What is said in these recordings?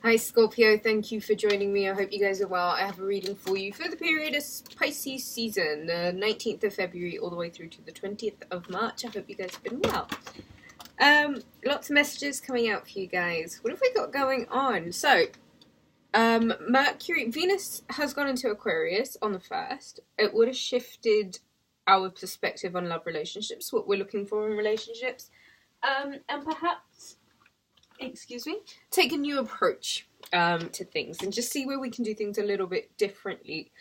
Hi Scorpio, thank you for joining me. I hope you guys are well. I have a reading for you for the period of Pisces season, the 19th of February all the way through to the 20th of March. I hope you guys have been well. Lots of messages coming out for you guys. What have we got going on? So, Venus has gone into Aquarius on the 1st. It would have shifted our perspective on love relationships, what we're looking for in relationships, and perhaps take a new approach to things and just see where we can do things a little bit differently.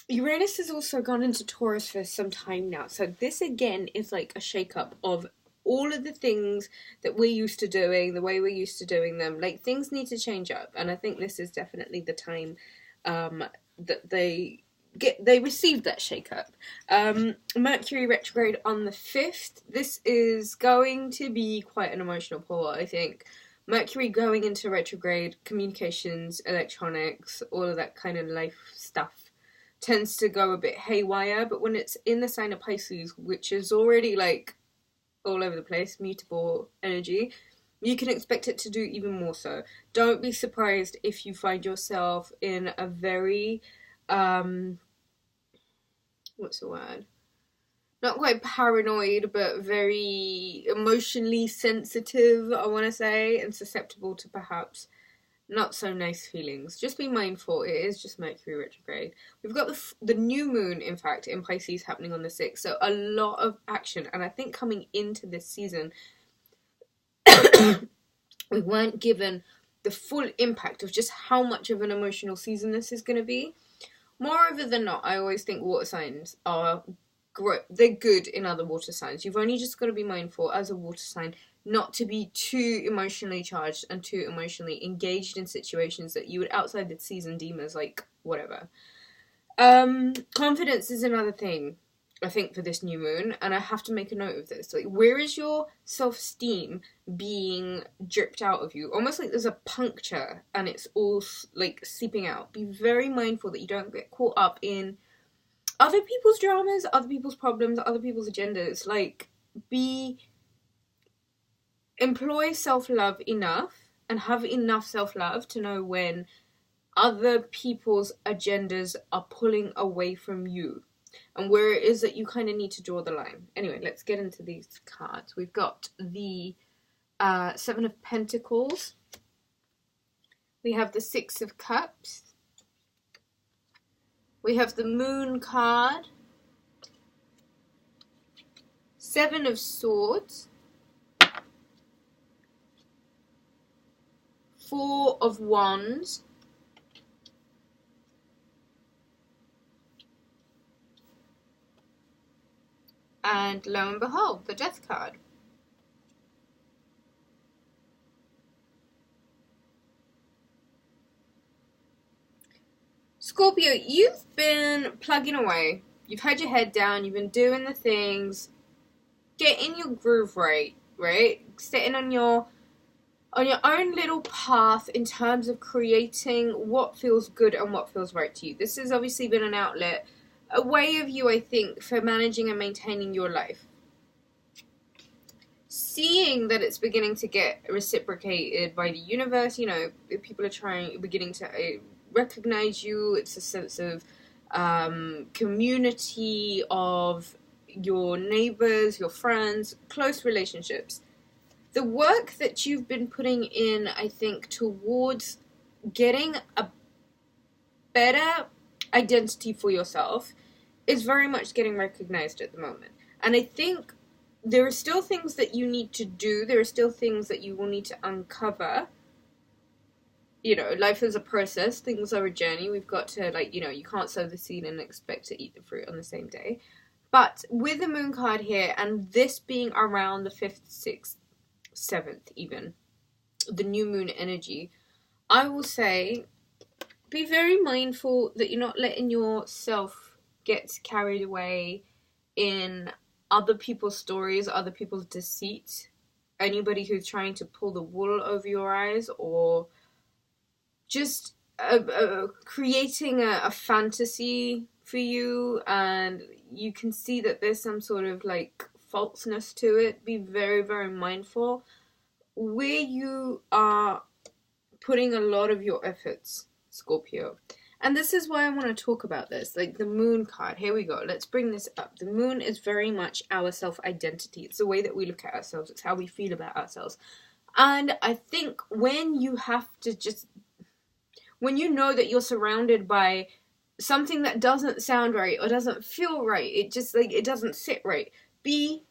Uranus has also gone into Taurus for some time now, so this again is like a shake-up of all of the things that we're used to doing, the way we're used to doing them. Like, things need to change up, and I think this is definitely the time that they received that shake-up. Mercury retrograde on the 5th. This is going to be quite an emotional pull, I think. Mercury going into retrograde, communications, electronics, all of that kind of life stuff tends to go a bit haywire, but when it's in the sign of Pisces, which is already like all over the place, mutable energy, you can expect it to do even more so. Don't be surprised if you find yourself in a very what's the word? Not quite paranoid, but very emotionally sensitive, I want to say, and susceptible to perhaps not so nice feelings. Just be mindful, it is just Mercury retrograde. We've got the new moon, in fact, in Pisces happening on the 6th, so a lot of action, and I think coming into this season, we weren't given the full impact of just how much of an emotional season this is going to be. Moreover than not, I always think water signs are great. They're good in other water signs. You've only just got to be mindful as a water sign not to be too emotionally charged and too emotionally engaged in situations that you would outside the season deem as like whatever. Confidence is another thing, I think, for this new moon, and I have to make a note of this. Like, where is your self-esteem being dripped out of you? Almost like there's a puncture and it's all like seeping out. Be very mindful that you don't get caught up in other people's dramas, other people's problems, other people's agendas. Like, employ self-love enough and have enough self-love to know when other people's agendas are pulling away from you and where it is that you kind of need to draw the line. Anyway, let's get into these cards. We've got the 7 of Pentacles. We have the 6 of Cups. We have the Moon card. 7 of Swords. 4 of Wands. And lo and behold, the Death card. Scorpio, you've been plugging away. You've had your head down. You've been doing the things. Getting your groove right? Sitting on your own little path in terms of creating what feels good and what feels right to you. This has obviously been an outlet, a way of you, I think, for managing and maintaining your life. Seeing that it's beginning to get reciprocated by the universe, you know, people are beginning to recognize you. It's a sense of community, of your neighbors, your friends, close relationships. The work that you've been putting in, I think, towards getting a better identity for yourself is very much getting recognized at the moment. And I think there are still things that you need to do. There are still things that you will need to uncover. You know, life is a process. Things are a journey. We've got to, like, you know, you can't sow the seed and expect to eat the fruit on the same day. But with the Moon card here, and this being around the 5th, 6th, 7th even, the new moon energy, I will say be very mindful that you're not letting yourself get carried away in other people's stories, other people's deceit, anybody who's trying to pull the wool over your eyes, or just creating a fantasy for you, and you can see that there's some sort of like falseness to it. Be very, very mindful. where you are putting a lot of your efforts, Scorpio. And this is why I want to talk about this. Like the moon card. Here we go. Let's bring this up. The moon is very much our self-identity. It's the way that we look at ourselves. It's how we feel about ourselves. And I think when you have to just... when you know that you're surrounded by something that doesn't sound right or doesn't feel right, it just, like, it doesn't sit right. Be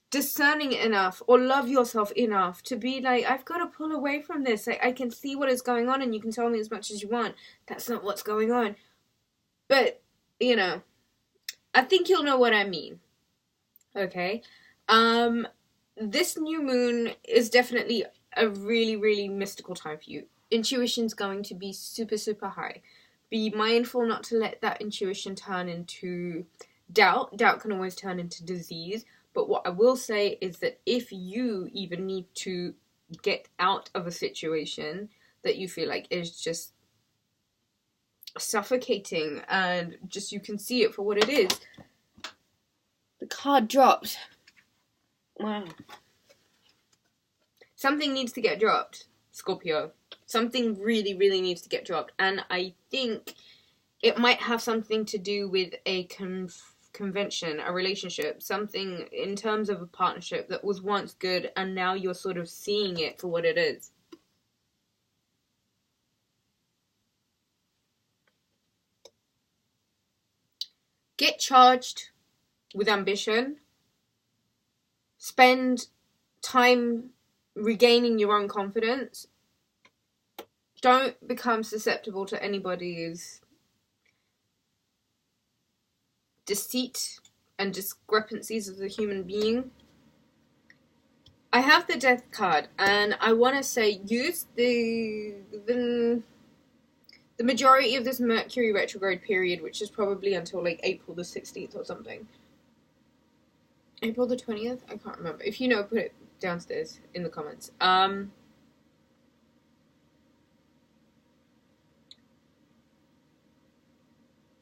discerning enough or love yourself enough to be like, I've got to pull away from this. I can see what is going on and you can tell me as much as you want. That's not what's going on. But, you know, I think you'll know what I mean. Okay? This new moon is definitely a really, really mystical time for you. Intuition's going to be super, super high. Be mindful not to let that intuition turn into doubt. Doubt can always turn into disease. But what I will say is that if you even need to get out of a situation that you feel like is just suffocating and just you can see it for what it is, the card dropped. Wow. Something needs to get dropped, Scorpio. Something really, really needs to get dropped. And I think it might have something to do with a convention, a relationship, something in terms of a partnership that was once good and now you're sort of seeing it for what it is. Get charged with ambition. Spend time regaining your own confidence. Don't become susceptible to anybody's deceit and discrepancies as a human being. I have the Death card, and I want to say use the majority of this Mercury retrograde period, which is probably until like April the 16th or something. April the 20th? I can't remember. If you know, put it downstairs in the comments.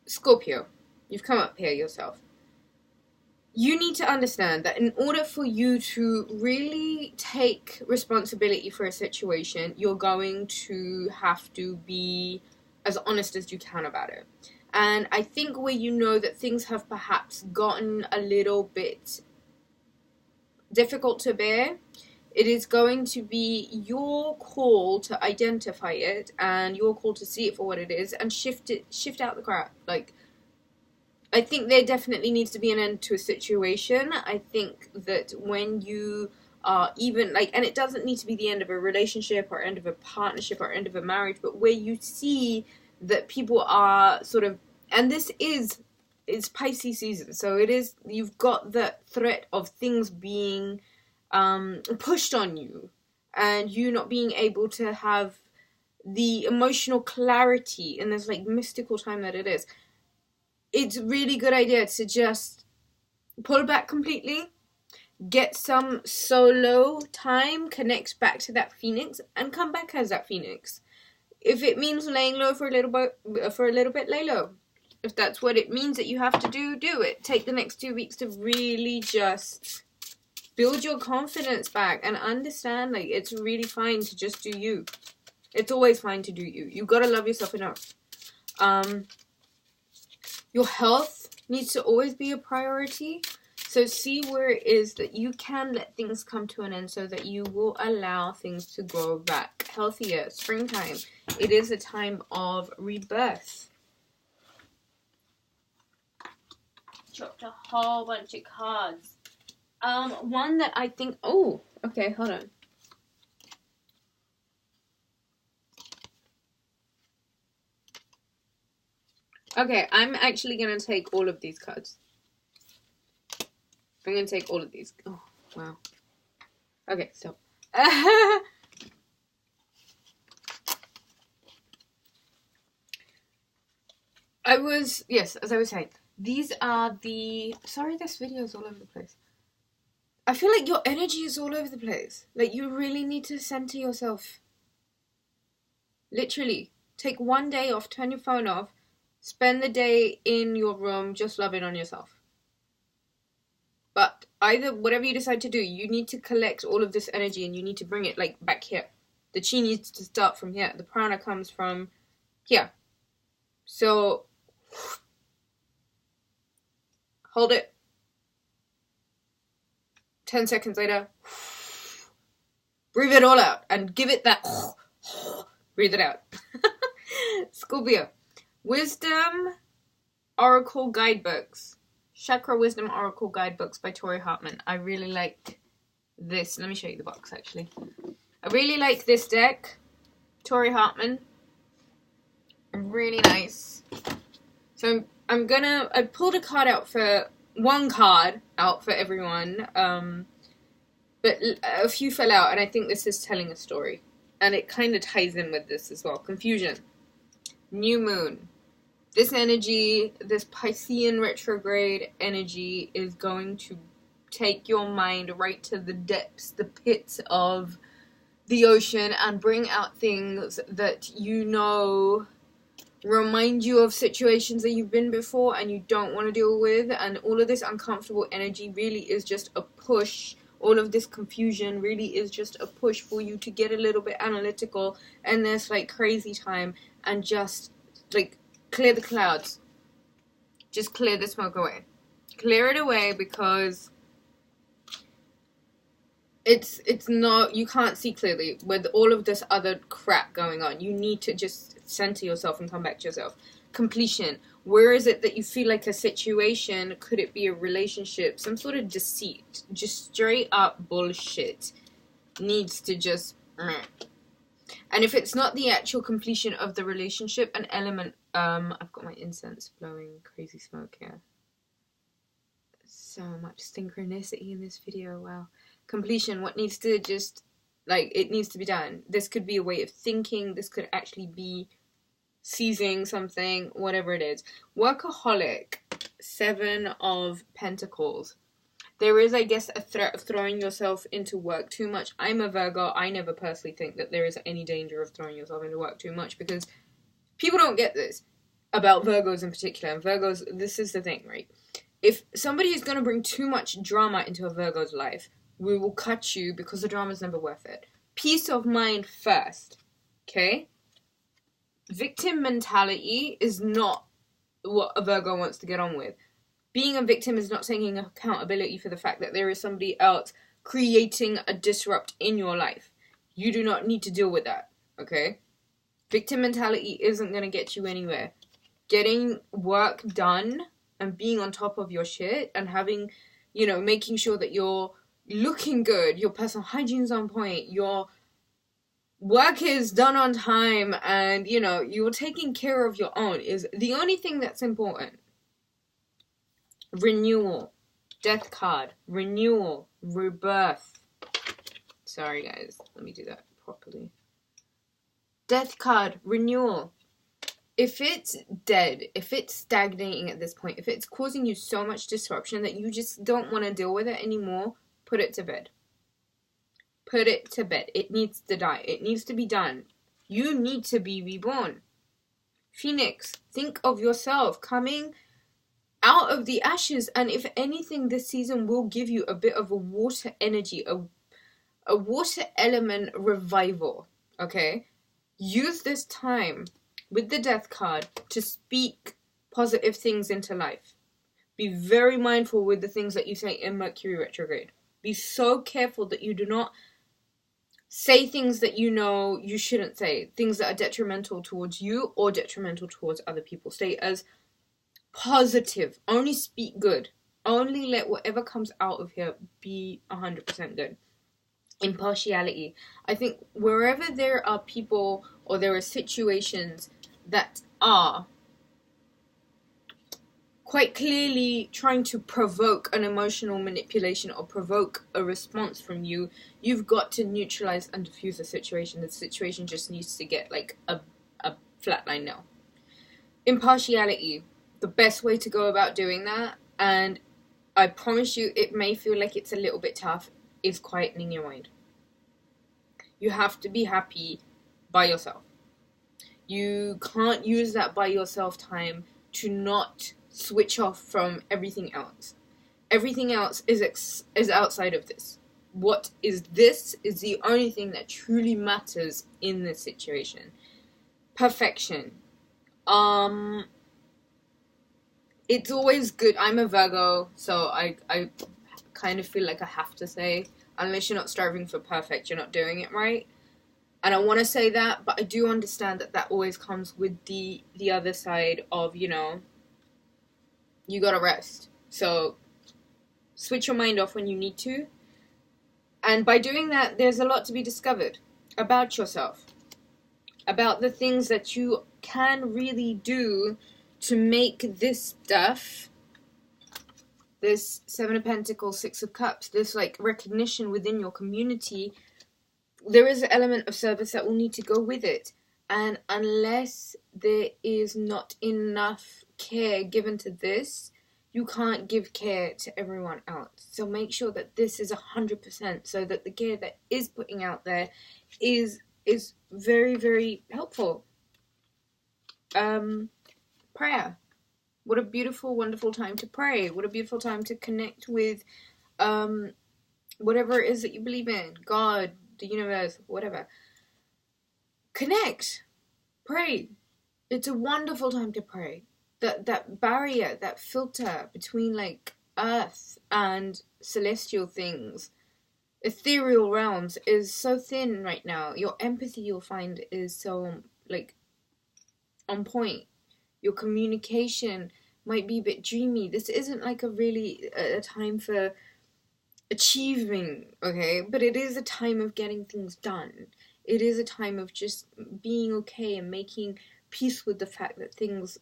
Scorpio, you've come up here yourself. You need to understand that in order for you to really take responsibility for a situation, you're going to have to be as honest as you can about it. And I think where you know that things have perhaps gotten a little bit difficult to bear, it is going to be your call to identify it and your call to see it for what it is and shift out the crap. Like, I think there definitely needs to be an end to a situation. I think that when you are even, like, and it doesn't need to be the end of a relationship or end of a partnership or end of a marriage, but where you see that people are sort of, and it's Pisces season, so it is, you've got the threat of things being pushed on you and you not being able to have the emotional clarity in this like mystical time that it is. It's a really good idea to just pull back completely, get some solo time, connect back to that phoenix, and come back as that phoenix. If it means laying low for a little bit, lay low. If that's what it means that you have to do, do it. Take the next 2 weeks to really just build your confidence back and understand, like, it's really fine to just do you. It's always fine to do you. You've got to love yourself enough. Your health needs to always be a priority. So see where it is that you can let things come to an end so that you will allow things to grow back healthier. Springtime. It is a time of rebirth. Chopped a whole bunch of cards. One that I think... Oh, okay, hold on. Okay, I'm actually going to take all of these cards. I'm going to take all of these. Oh, wow. Okay, stop. Yes, as I was saying, these are the... Sorry, this video is all over the place. I feel like your energy is all over the place. Like, you really need to center yourself. Literally. Take one day off, turn your phone off, spend the day in your room just loving on yourself. But either, whatever you decide to do, you need to collect all of this energy and you need to bring it, like, back here. The chi needs to start from here. The prana comes from here. So, hold it. 10 seconds later, breathe it all out and give it that. Breathe it out. Scorpio. Wisdom Oracle Guidebooks. Chakra Wisdom Oracle Guidebooks by Tori Hartman. I really like this. Let me show you the box, actually. I really like this deck. Tori Hartman. Really nice. So I pulled a card out for, one card out for everyone. But a few fell out, and I think this is telling a story. And it kind of ties in with this as well. Confusion. New moon. This energy, this Piscean retrograde energy, is going to take your mind right to the depths, the pits of the ocean, and bring out things that you know remind you of situations that you've been before and you don't want to deal with. And all of this uncomfortable energy really is just a push. All of this confusion really is just a push for you to get a little bit analytical and this, like, crazy time and just, like, clear the clouds. Just clear the smoke away. Clear it away, because it's not, you can't see clearly with all of this other crap going on. You need to just center yourself and come back to yourself. Completion. Where is it that you feel like a situation? Could it be a relationship? Some sort of deceit. Just straight up bullshit. Needs to just... And if it's not the actual completion of the relationship, an element... I've got my incense blowing crazy smoke here. So much synchronicity in this video, wow. Completion, what needs to just... Like, it needs to be done. This could be a way of thinking. This could actually be seizing something, whatever it is. Workaholic, 7 of Pentacles. There is, I guess, a threat of throwing yourself into work too much. I'm a Virgo. I never personally think that there is any danger of throwing yourself into work too much, because people don't get this about Virgos in particular. And Virgos, this is the thing, right? If somebody is going to bring too much drama into a Virgo's life, we will cut you because the drama's never worth it. Peace of mind first, okay? Victim mentality is not what a Virgo wants to get on with. Being a victim is not taking accountability for the fact that there is somebody else creating a disrupt in your life. You do not need to deal with that, okay? Victim mentality isn't going to get you anywhere. Getting work done and being on top of your shit and having, you know, making sure that you're looking good, your personal hygiene's on point, your work is done on time, and, you know, you're taking care of your own is the only thing that's important. Renewal. Death card. Renewal. Rebirth. Sorry, guys. Let me do that properly. Death card. Renewal. If it's dead, if it's stagnating at this point, if it's causing you so much disruption that you just don't want to deal with it anymore, put it to bed. Put it to bed. It needs to die. It needs to be done. You need to be reborn. Phoenix, think of yourself coming out of the ashes, and if anything, this season will give you a bit of a water energy, a water element revival, okay? Use this time with the death card to speak positive things into life. Be very mindful with the things that you say in Mercury retrograde. Be so careful that you do not say things that you know you shouldn't say. Things that are detrimental towards you or detrimental towards other people. Stay as positive. Only speak good. Only let whatever comes out of here be 100% good. Impartiality. I think wherever there are people or there are situations that are quite clearly trying to provoke an emotional manipulation or provoke a response from you, you've got to neutralize and diffuse the situation. The situation just needs to get like a flatline now. Impartiality. The best way to go about doing that, and I promise you it may feel like it's a little bit tough, is quietening your mind. You have to be happy by yourself. You can't use that by yourself time to not switch off from everything else. Everything else is outside of this. What is this is the only thing that truly matters in this situation. Perfection. It's always good. I'm a Virgo, so I kind of feel like I have to say, unless you're not striving for perfect, you're not doing it right. And I want to say that, but I do understand that always comes with the other side of, you gotta rest. So switch your mind off when you need to. And by doing that, there's a lot to be discovered about yourself, about the things that you can really do to make this stuff, this Seven of Pentacles, Six of Cups, this like recognition within your community. There is an element of service that will need to go with it. And unless there is not enough care given to this, you can't give care to everyone else. So make sure that this is 100%, so that the care that is putting out there is very, very helpful. Prayer. What a beautiful, wonderful time to pray. What a beautiful time to connect with whatever it is that you believe in. God, the universe, whatever. Connect. Pray. It's a wonderful time to pray. That barrier, that filter between like earth and celestial things, ethereal realms, is so thin right now. Your empathy, you'll find, is so like on point. Your communication might be a bit dreamy. This isn't like a time for achieving, okay? But it is a time of getting things done. It is a time of just being okay and making peace with the fact that things,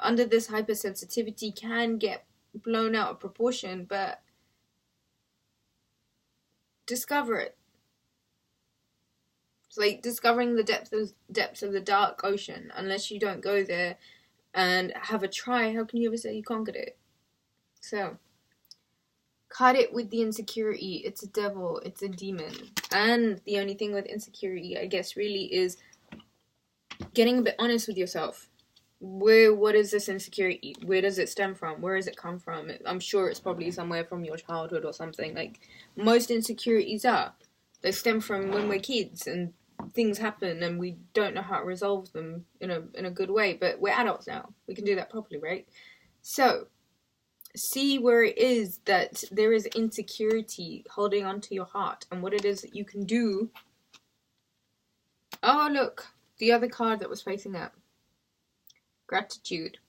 under this hypersensitivity can get blown out of proportion, but discover it. It's like discovering the depths of the dark ocean. Unless you don't go there and have a try, how can you ever say you conquered it? So, cut it with the insecurity. It's a devil. It's a demon. And the only thing with insecurity, I guess, really is getting a bit honest with yourself. What is this insecurity? Where does it stem from? Where does it come from? I'm sure it's probably somewhere from your childhood or something. Like, most insecurities are. They stem from when we're kids and things happen and we don't know how to resolve them in a good way. But we're adults now. We can do that properly, right? So, see where it is that there is insecurity holding onto your heart and what it is that you can do. Oh, look. The other card that was facing up. Gratitude.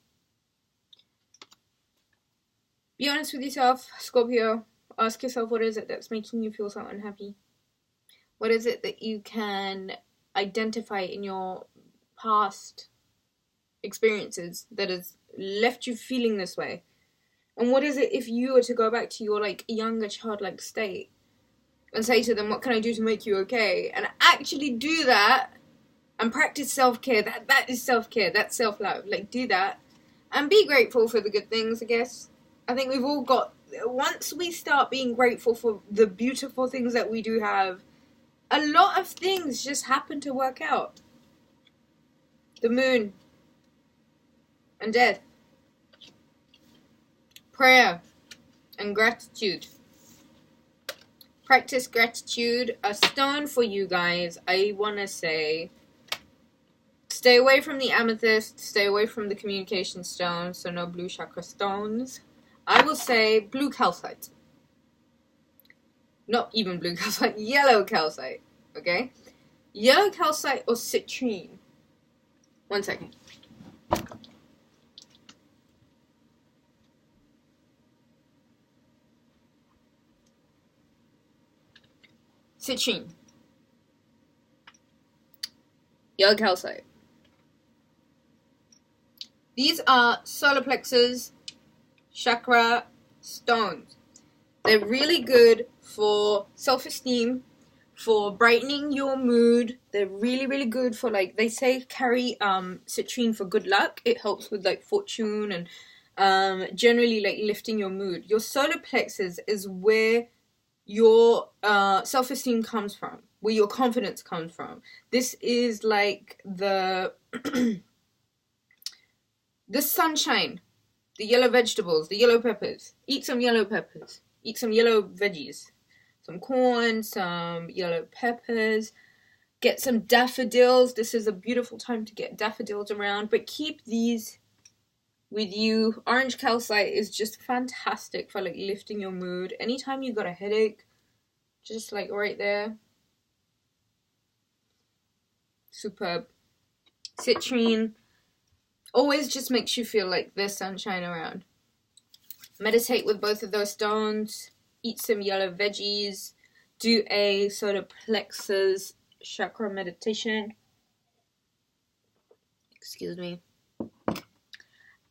Be honest with yourself, Scorpio. Ask yourself, what is it that's making you feel so unhappy? What is it that you can identify in your past experiences that has left you feeling this way? And what is it if you were to go back to your like younger childlike state and say to them, what can I do to make you okay? And actually do that and practice self-care. That is self-care. That's self-love. Like, do that. And be grateful for the good things, I guess. I think we've all got... Once we start being grateful for the beautiful things that we do have, a lot of things just happen to work out. The moon. And death. Prayer. And gratitude. Practice gratitude. A stone for you guys. I want to say... Stay away from the amethyst. Stay away from the communication stone. So no blue chakra stones. I will say blue calcite. Not even blue calcite. Yellow calcite. Okay? Yellow calcite or citrine. 1 second. Citrine. Yellow calcite. These are solar plexus chakra stones. They're really good for self-esteem, for brightening your mood. They're really, really good for, like, they say carry citrine for good luck. It helps with, like, fortune and generally, like, lifting your mood. Your solar plexus is where your self-esteem comes from, where your confidence comes from. This is, like, the sunshine. the yellow vegetables, the yellow peppers. Eat some yellow peppers. Eat some yellow veggies. Some corn, some yellow peppers. Get some daffodils. This is a beautiful time to get daffodils around. But keep these with you. Orange calcite is just fantastic for like lifting your mood. Anytime you got a headache, just like right there. Superb. Citrine always just makes you feel like there's sunshine around. Meditate with both of those stones. Eat some yellow veggies. Do a solar plexus chakra meditation. Excuse me.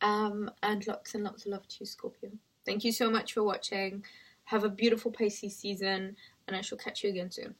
And lots and lots of love to you, Scorpio. Thank you so much for watching. Have a beautiful Pisces season, and I shall catch you again soon.